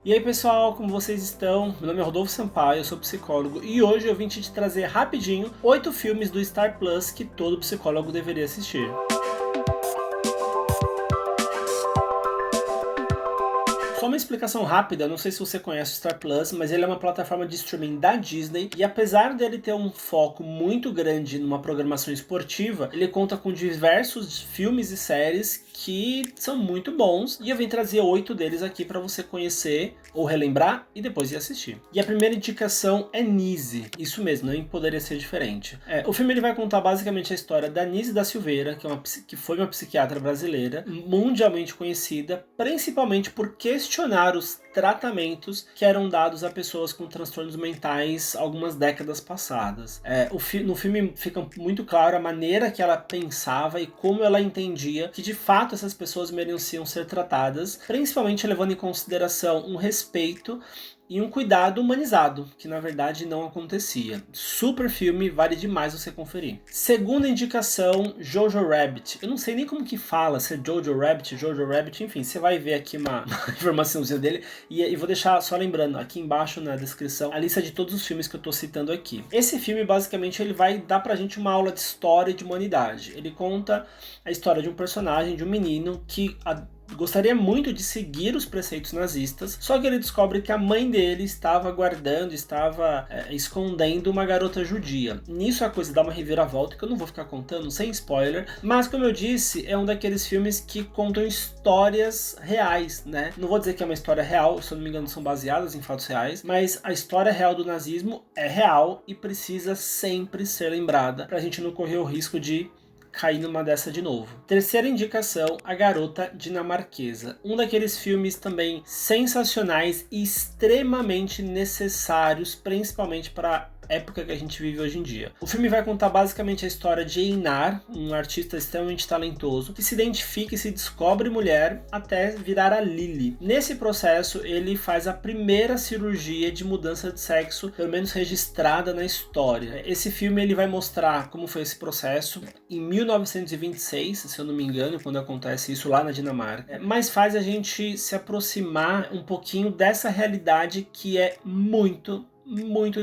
E aí pessoal, como vocês estão? Meu nome é Rodolfo Sampaio, eu sou psicólogo e hoje eu vim te trazer rapidinho 8 filmes do Star Plus que todo psicólogo deveria assistir. Só uma explicação rápida, não sei se você conhece o Star Plus, mas ele é uma plataforma de streaming da Disney e apesar dele ter um foco muito grande numa programação esportiva, ele conta com diversos filmes e séries que são muito bons e eu vim trazer 8 deles aqui para você conhecer ou relembrar e depois ir assistir. E a primeira indicação é Nise, isso mesmo, nem poderia ser diferente. O filme ele vai contar basicamente a história da Nise da Silveira, que foi uma psiquiatra brasileira, mundialmente conhecida, principalmente por questionar os tratamentos que eram dados a pessoas com transtornos mentais algumas décadas passadas. No filme fica muito claro a maneira que ela pensava e como ela entendia que de fato essas pessoas mereciam ser tratadas, principalmente levando em consideração um respeito e um cuidado humanizado, que na verdade não acontecia. Super filme, vale demais você conferir. Segunda indicação, Jojo Rabbit. Eu não sei nem como que fala, se é Jojo Rabbit, enfim, você vai ver aqui uma informaçãozinha dele e vou deixar só lembrando, aqui embaixo na descrição, a lista de todos os filmes que eu tô citando aqui. Esse filme, basicamente, ele vai dar pra gente uma aula de história e de humanidade. Ele conta a história de um personagem, de um menino que gostaria muito de seguir os preceitos nazistas, só que ele descobre que a mãe dele estava escondendo uma garota judia. Nisso a coisa dá uma reviravolta que eu não vou ficar contando sem spoiler, mas como eu disse, é um daqueles filmes que contam histórias reais, né? Não vou dizer que é uma história real, se eu não me engano são baseadas em fatos reais, mas a história real do nazismo é real e precisa sempre ser lembrada pra gente não correr o risco de cair numa dessa de novo. Terceira indicação, A Garota Dinamarquesa. Um daqueles filmes também sensacionais e extremamente necessários, principalmente para época que a gente vive hoje em dia. O filme vai contar basicamente a história de Einar, um artista extremamente talentoso, que se identifica e se descobre mulher até virar a Lily. Nesse processo, ele faz a primeira cirurgia de mudança de sexo, pelo menos registrada na história. Esse filme ele vai mostrar como foi esse processo em 1926, se eu não me engano, quando acontece isso lá na Dinamarca, mas faz a gente se aproximar um pouquinho dessa realidade que é muito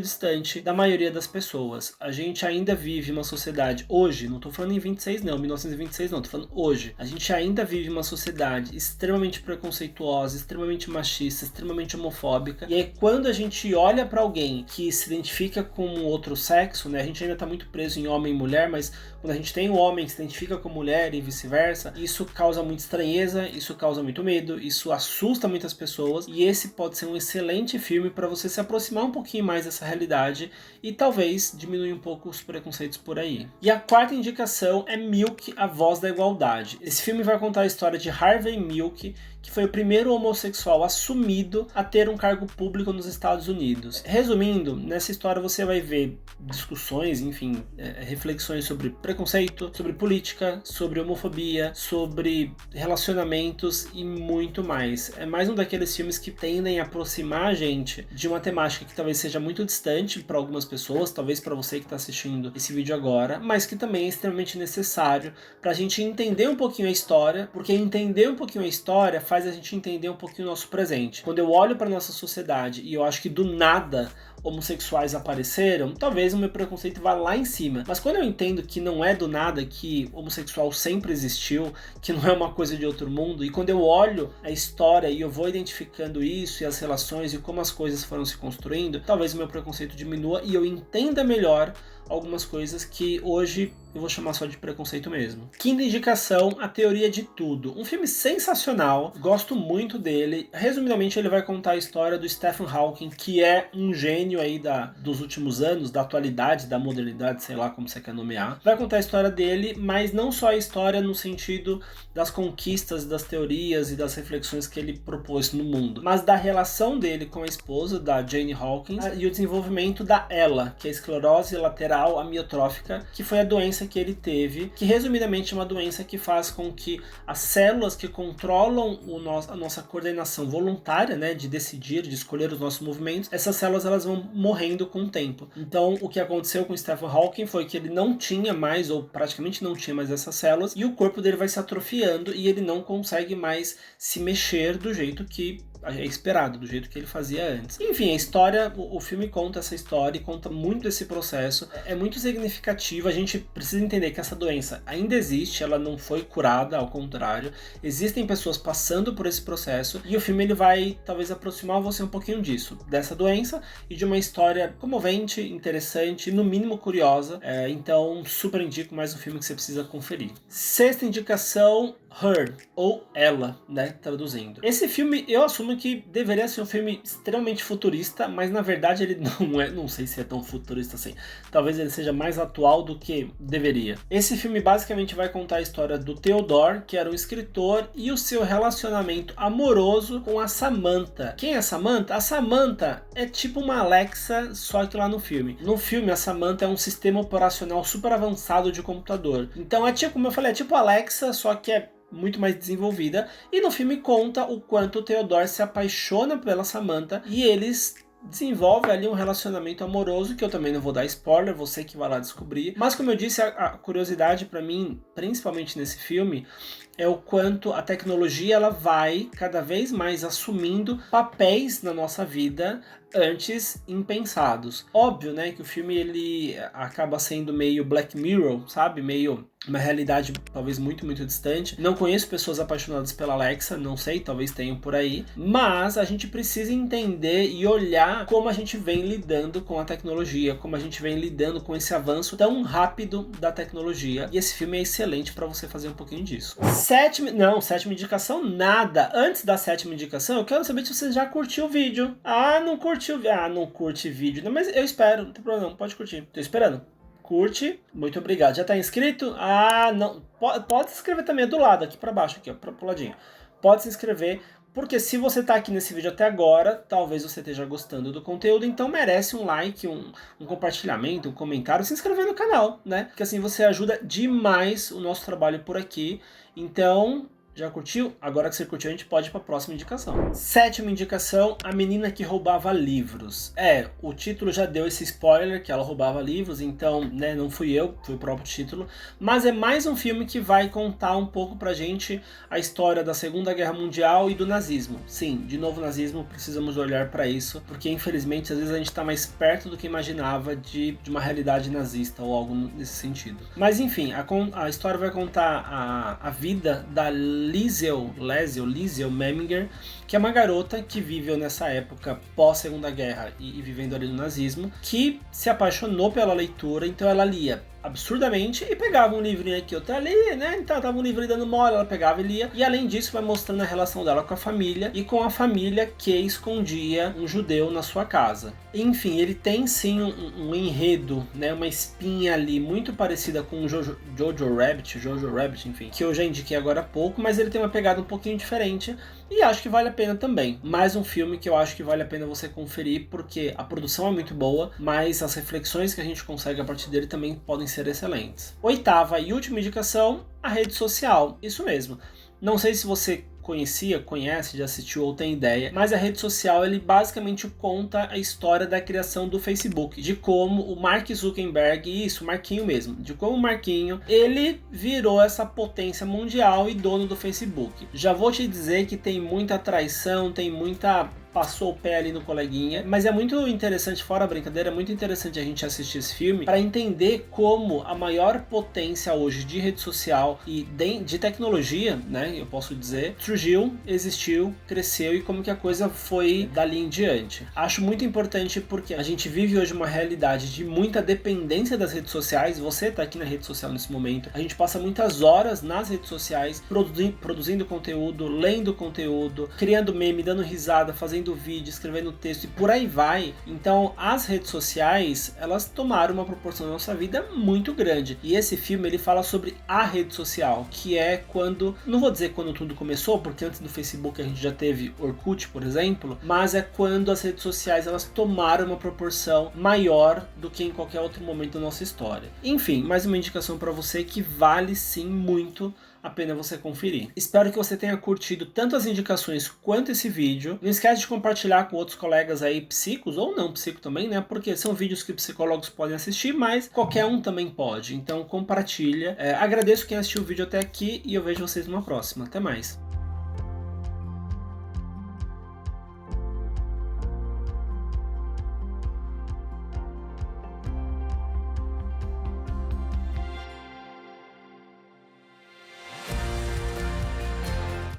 distante da maioria das pessoas. A gente ainda vive uma sociedade, hoje, não tô falando em 26 não, 1926 não, tô falando hoje. A gente ainda vive uma sociedade extremamente preconceituosa, extremamente machista, extremamente homofóbica. E aí quando a gente olha pra alguém que se identifica com outro sexo, né, a gente ainda tá muito preso em homem e mulher, mas quando a gente tem um homem que se identifica com mulher e vice-versa, isso causa muita estranheza, isso causa muito medo, isso assusta muitas pessoas, e esse pode ser um excelente filme para você se aproximar um pouquinho mais dessa realidade e talvez diminuir um pouco os preconceitos por aí. E a quarta indicação é Milk, a Voz da Igualdade. Esse filme vai contar a história de Harvey Milk, que foi o primeiro homossexual assumido a ter um cargo público nos Estados Unidos. Resumindo, nessa história você vai ver discussões, enfim, reflexões sobre preconceito, sobre política, sobre homofobia, sobre relacionamentos e muito mais. É mais um daqueles filmes que tendem a aproximar a gente de uma temática que talvez seja muito distante para algumas pessoas, talvez para você que está assistindo esse vídeo agora, mas que também é extremamente necessário para a gente entender um pouquinho a história, porque entender um pouquinho a história faz a gente entender um pouquinho o nosso presente. Quando eu olho para nossa sociedade e eu acho que do nada homossexuais apareceram, talvez o meu preconceito vá lá em cima. Mas quando eu entendo que não é do nada, que homossexual sempre existiu, que não é uma coisa de outro mundo, e quando eu olho a história e eu vou identificando isso e as relações e como as coisas foram se construindo, talvez o meu preconceito diminua e eu entenda melhor algumas coisas que hoje eu vou chamar só de preconceito mesmo. Quinta indicação, A Teoria de Tudo. Um filme sensacional, gosto muito dele. Resumidamente, ele vai contar a história do Stephen Hawking, que é um gênio aí dos últimos anos, da atualidade, da modernidade, sei lá como você quer nomear. Vai contar a história dele, mas não só a história no sentido das conquistas, das teorias e das reflexões que ele propôs no mundo, mas da relação dele com a esposa, da Jane Hawkins, e o desenvolvimento da ELA, que é a esclerose lateral amiotrófica, que foi a doença que ele teve, que resumidamente é uma doença que faz com que as células que controlam a nossa coordenação voluntária, né, de decidir, de escolher os nossos movimentos, essas células elas vão morrendo com o tempo. Então o que aconteceu com Stephen Hawking foi que ele não tinha mais, ou praticamente não tinha mais essas células, e o corpo dele vai se atrofiando e ele não consegue mais se mexer do jeito que é esperado, do jeito que ele fazia antes. Enfim, a história, o filme conta essa história e conta muito desse processo. É muito significativo, a gente precisa entender que essa doença ainda existe, ela não foi curada, ao contrário. Existem pessoas passando por esse processo e o filme ele vai talvez aproximar você um pouquinho disso, dessa doença e de uma história comovente, interessante, no mínimo curiosa. Então, super indico, mais um filme que você precisa conferir. Sexta indicação, Her, ou Ela, né, traduzindo. Esse filme, eu assumo que deveria ser um filme extremamente futurista, mas na verdade ele não é, não sei se é tão futurista assim. Talvez ele seja mais atual do que deveria. Esse filme basicamente vai contar a história do Theodore, que era um escritor, e o seu relacionamento amoroso com a Samantha. Quem é a Samantha? A Samantha é tipo uma Alexa, só que lá no filme. No filme, a Samantha é um sistema operacional super avançado de computador. Então é tipo, como eu falei, é tipo a Alexa, só que é muito mais desenvolvida, e no filme conta o quanto o Theodore se apaixona pela Samantha e eles desenvolvem ali um relacionamento amoroso, que eu também não vou dar spoiler, você que vai lá descobrir. Mas como eu disse, a curiosidade para mim, principalmente nesse filme, é o quanto a tecnologia ela vai cada vez mais assumindo papéis na nossa vida antes impensados. Óbvio, né, que o filme ele acaba sendo meio Black Mirror, sabe? Meio uma realidade talvez muito, muito distante. Não conheço pessoas apaixonadas pela Alexa, não sei, talvez tenham por aí. Mas a gente precisa entender e olhar como a gente vem lidando com a tecnologia, como a gente vem lidando com esse avanço tão rápido da tecnologia. E esse filme é excelente para você fazer um pouquinho disso. Sétima indicação, nada. Antes da sétima indicação, eu quero saber se você já curtiu o vídeo. não curte vídeo. Não, mas eu espero, não tem problema, não, pode curtir. Tô esperando. Curte, muito obrigado. Já tá inscrito? Não. Pode se inscrever também, é do lado, aqui pra baixo, aqui, ó, pro ladinho. Pode se inscrever, porque se você tá aqui nesse vídeo até agora, talvez você esteja gostando do conteúdo, então merece um like, um compartilhamento, um comentário, se inscrever no canal, né? Porque assim você ajuda demais o nosso trabalho por aqui. Então, já curtiu? Agora que você curtiu, a gente pode ir para a próxima indicação. Sétima indicação, A Menina que Roubava Livros. O título já deu esse spoiler, que ela roubava livros, então, né, não fui eu, foi o próprio título. Mas é mais um filme que vai contar um pouco pra gente a história da Segunda Guerra Mundial e do nazismo. Sim, de novo nazismo, precisamos olhar para isso, porque infelizmente às vezes a gente está mais perto do que imaginava de uma realidade nazista ou algo nesse sentido. Mas enfim, a história vai contar a vida da Liesel Meminger, que é uma garota que viveu nessa época pós-Segunda Guerra e vivendo ali no nazismo, que se apaixonou pela leitura, então ela lia absurdamente e pegava um livrinho aqui, outra ali, né? Então tava um livro dando mole, ela pegava e lia. E além disso, vai mostrando a relação dela com a família e com a família que escondia um judeu na sua casa. Enfim, ele tem sim um enredo, né? Uma espinha ali muito parecida com o Jojo Rabbit, enfim, que eu já indiquei agora há pouco, mas ele tem uma pegada um pouquinho diferente e acho que vale a pena também. Mais um filme que eu acho que vale a pena você conferir, porque a produção é muito boa, mas as reflexões que a gente consegue a partir dele também podem ser excelentes. Oitava e última indicação, a rede social. Isso mesmo. Não sei se você conhece, já assistiu ou tem ideia, mas a rede social ele basicamente conta a história da criação do Facebook, de como o Mark Zuckerberg, o Marquinho mesmo, de como o Marquinho, ele virou essa potência mundial e dono do Facebook. Já vou te dizer que tem muita traição, tem muita passou o pé ali no coleguinha, mas é muito interessante, fora a brincadeira, é muito interessante a gente assistir esse filme para entender como a maior potência hoje de rede social e de tecnologia, né, eu posso dizer, surgiu, existiu, cresceu e como que a coisa foi dali em diante. Acho muito importante porque a gente vive hoje uma realidade de muita dependência das redes sociais. Você tá aqui na rede social nesse momento, a gente passa muitas horas nas redes sociais produzindo conteúdo, lendo conteúdo, criando meme, dando risada, fazendo vídeo, escrevendo texto e por aí vai. Então as redes sociais, elas tomaram uma proporção na nossa vida muito grande. E esse filme ele fala sobre a rede social, que é quando, não vou dizer quando tudo começou, porque antes do Facebook a gente já teve Orkut, por exemplo, mas é quando as redes sociais elas tomaram uma proporção maior do que em qualquer outro momento da nossa história. Enfim, mais uma indicação para você que vale sim muito a pena você conferir. Espero que você tenha curtido tanto as indicações quanto esse vídeo. Não esquece de compartilhar com outros colegas aí psicos, ou não psico também, né? Porque são vídeos que psicólogos podem assistir, mas qualquer um também pode. Então compartilha. Agradeço quem assistiu o vídeo até aqui e eu vejo vocês numa próxima. Até mais.